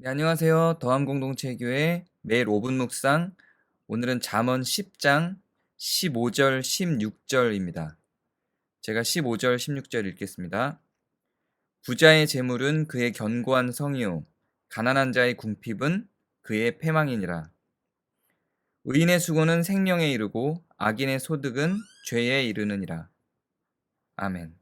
네, 안녕하세요. 더함공동체교회 매일 5분 묵상. 오늘은 잠언 10장 15절, 16절입니다. 제가 15절, 16절 읽겠습니다. 부자의 재물은 그의 견고한 성이요 가난한 자의 궁핍은 그의 패망이니라. 의인의 수고는 생명에 이르고 악인의 소득은 죄에 이르느니라. 아멘.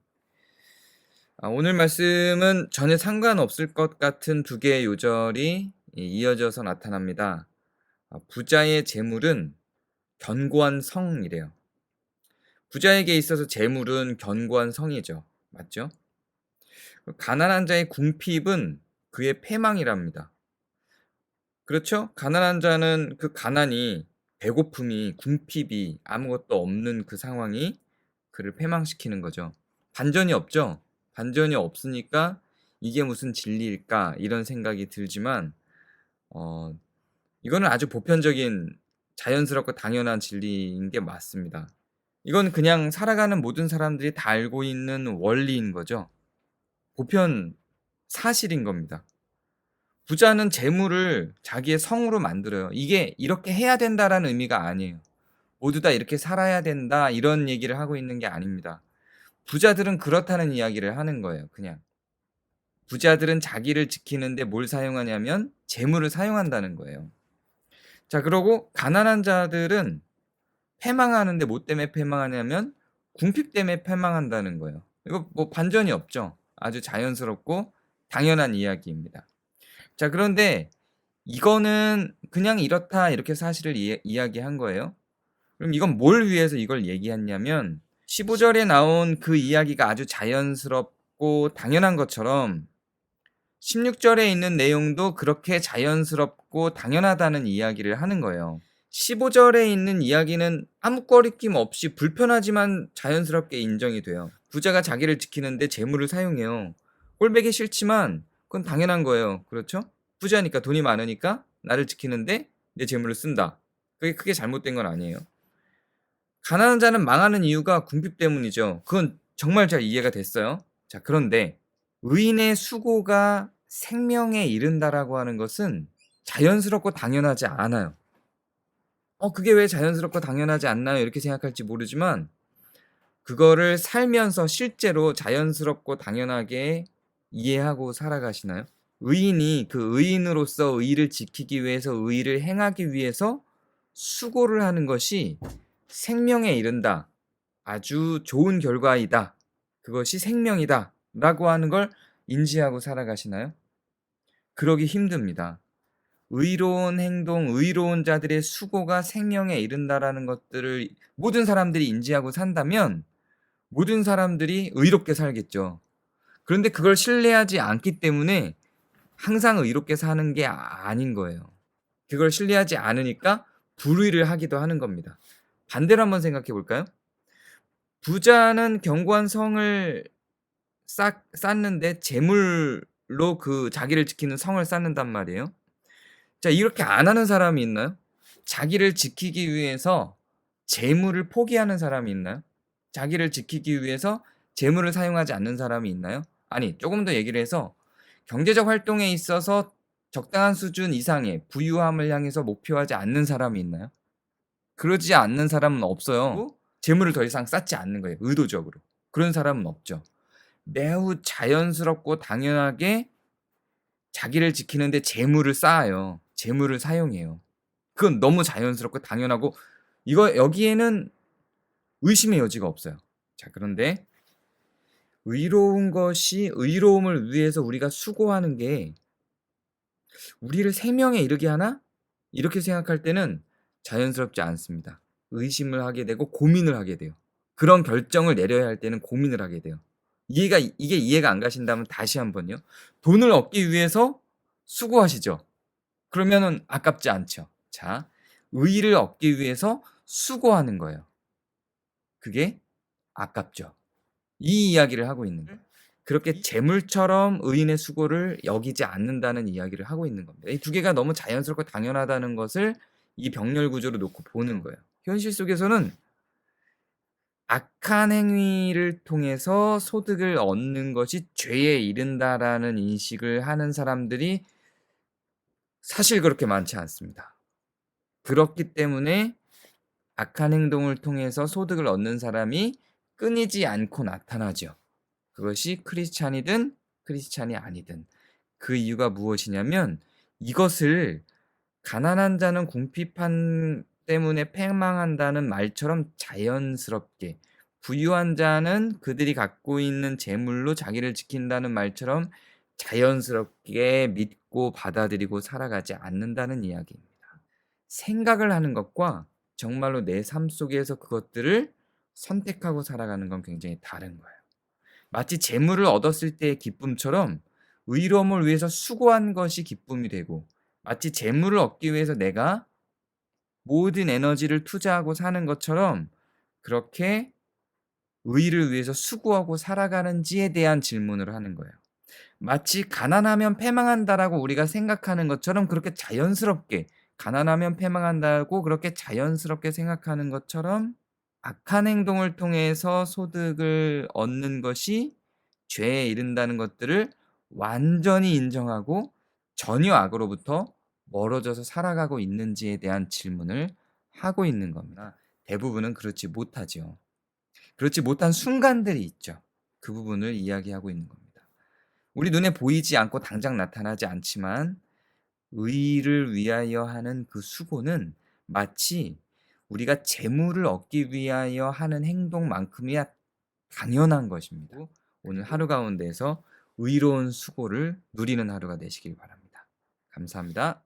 오늘 말씀은 전혀 상관없을 것 같은 두 개의 요절이 이어져서 나타납니다. 부자의 재물은 견고한 성이래요. 부자에게 있어서 재물은 견고한 성이죠. 맞죠? 가난한 자의 궁핍은 그의 패망이랍니다. 그렇죠? 가난한 자는 그 가난이, 배고픔이, 궁핍이 아무것도 없는 그 상황이 그를 패망시키는 거죠. 반전이 없죠? 반전이 없으니까 이게 무슨 진리일까 이런 생각이 들지만 어, 이거는 아주 보편적인 자연스럽고 당연한 진리인 게 맞습니다. 이건 그냥 살아가는 모든 사람들이 다 알고 있는 원리인 거죠. 보편 사실인 겁니다. 부자는 재물을 자기의 성으로 만들어요. 이게 이렇게 해야 된다라는 의미가 아니에요. 모두 다 이렇게 살아야 된다 이런 얘기를 하고 있는 게 아닙니다. 부자들은 그렇다는 이야기를 하는 거예요. 그냥. 부자들은 자기를 지키는데 뭘 사용하냐면 재물을 사용한다는 거예요. 자, 그러고 가난한 자들은 패망하는데 뭐 때문에 패망하냐면 궁핍 때문에 패망한다는 거예요. 이거 뭐 반전이 없죠. 아주 자연스럽고 당연한 이야기입니다. 자, 그런데 이거는 그냥 이렇다 이렇게 사실을 이야기한 거예요. 그럼 이건 뭘 위해서 이걸 얘기했냐면 15절에 나온 그 이야기가 아주 자연스럽고 당연한 것처럼 16절에 있는 내용도 그렇게 자연스럽고 당연하다는 이야기를 하는 거예요. 15절에 있는 이야기는 아무 거리낌 없이 불편하지만 자연스럽게 인정이 돼요. 부자가 자기를 지키는데 재물을 사용해요. 꼴보기 싫지만 그건 당연한 거예요. 그렇죠? 부자니까 돈이 많으니까 나를 지키는데 내 재물을 쓴다. 그게 크게 잘못된 건 아니에요. 가난한 자는 망하는 이유가 궁핍 때문이죠. 그건 정말 잘 이해가 됐어요. 자, 그런데 의인의 수고가 생명에 이른다라고 하는 것은 자연스럽고 당연하지 않아요. 그게 왜 자연스럽고 당연하지 않나요? 이렇게 생각할지 모르지만 그거를 살면서 실제로 자연스럽고 당연하게 이해하고 살아가시나요? 의인이 그 의인으로서 의를 지키기 위해서 의를 행하기 위해서 수고를 하는 것이 생명에 이른다. 아주 좋은 결과이다. 그것이 생명이다. 라고 하는 걸 인지하고 살아가시나요? 그러기 힘듭니다. 의로운 행동, 의로운 자들의 수고가 생명에 이른다라는 것들을 모든 사람들이 인지하고 산다면 모든 사람들이 의롭게 살겠죠. 그런데 그걸 신뢰하지 않기 때문에 항상 의롭게 사는 게 아닌 거예요. 그걸 신뢰하지 않으니까 불의를 하기도 하는 겁니다. 반대로 한번 생각해 볼까요? 부자는 견고한 성을 쌓는데 재물로 그 자기를 지키는 성을 쌓는단 말이에요. 자, 이렇게 안 하는 사람이 있나요? 자기를 지키기 위해서 재물을 포기하는 사람이 있나요? 자기를 지키기 위해서 재물을 사용하지 않는 사람이 있나요? 아니, 조금 더 얘기를 해서 경제적 활동에 있어서 적당한 수준 이상의 부유함을 향해서 목표하지 않는 사람이 있나요? 그러지 않는 사람은 없어요. 그리고 재물을 더 이상 쌓지 않는 거예요, 의도적으로. 그런 사람은 없죠. 매우 자연스럽고 당연하게 자기를 지키는데 재물을 쌓아요. 재물을 사용해요. 그건 너무 자연스럽고 당연하고 이거 여기에는 의심의 여지가 없어요. 자, 그런데 의로운 것이 의로움을 위해서 우리가 수고하는 게 우리를 생명에 이르게 하나? 이렇게 생각할 때는 자연스럽지 않습니다. 의심을 하게 되고 고민을 하게 돼요. 그런 결정을 내려야 할 때는 고민을 하게 돼요. 이게 이해가 안 가신다면 다시 한번요. 돈을 얻기 위해서 수고하시죠. 그러면은 아깝지 않죠. 자, 의의를 얻기 위해서 수고하는 거예요. 그게 아깝죠. 이 이야기를 하고 있는 거예요. 그렇게 재물처럼 의인의 수고를 여기지 않는다는 이야기를 하고 있는 겁니다. 이 두 개가 너무 자연스럽고 당연하다는 것을 이 병렬 구조로 놓고 보는 거예요. 현실 속에서는 악한 행위를 통해서 소득을 얻는 것이 죄에 이른다라는 인식을 하는 사람들이 사실 그렇게 많지 않습니다. 그렇기 때문에 악한 행동을 통해서 소득을 얻는 사람이 끊이지 않고 나타나죠. 그것이 크리스찬이든 크리스찬이 아니든. 그 이유가 무엇이냐면 이것을 가난한 자는 궁핍한 때문에 패망한다는 말처럼 자연스럽게, 부유한 자는 그들이 갖고 있는 재물로 자기를 지킨다는 말처럼 자연스럽게 믿고 받아들이고 살아가지 않는다는 이야기입니다. 생각을 하는 것과 정말로 내 삶 속에서 그것들을 선택하고 살아가는 건 굉장히 다른 거예요. 마치 재물을 얻었을 때의 기쁨처럼 의로움을 위해서 수고한 것이 기쁨이 되고, 마치 재물을 얻기 위해서 내가 모든 에너지를 투자하고 사는 것처럼 그렇게 의를 위해서 수고하고 살아가는지에 대한 질문을 하는 거예요. 마치 가난하면 패망한다라고 우리가 생각하는 것처럼 그렇게 자연스럽게, 가난하면 패망한다고 그렇게 자연스럽게 생각하는 것처럼 악한 행동을 통해서 소득을 얻는 것이 죄에 이른다는 것들을 완전히 인정하고 전혀 악으로부터 멀어져서 살아가고 있는지에 대한 질문을 하고 있는 겁니다. 대부분은 그렇지 못하죠. 그렇지 못한 순간들이 있죠. 그 부분을 이야기하고 있는 겁니다. 우리 눈에 보이지 않고 당장 나타나지 않지만 의를 위하여 하는 그 수고는 마치 우리가 재물을 얻기 위하여 하는 행동만큼이야 당연한 것입니다. 오늘 하루 가운데에서 의로운 수고를 누리는 하루가 되시길 바랍니다. 감사합니다.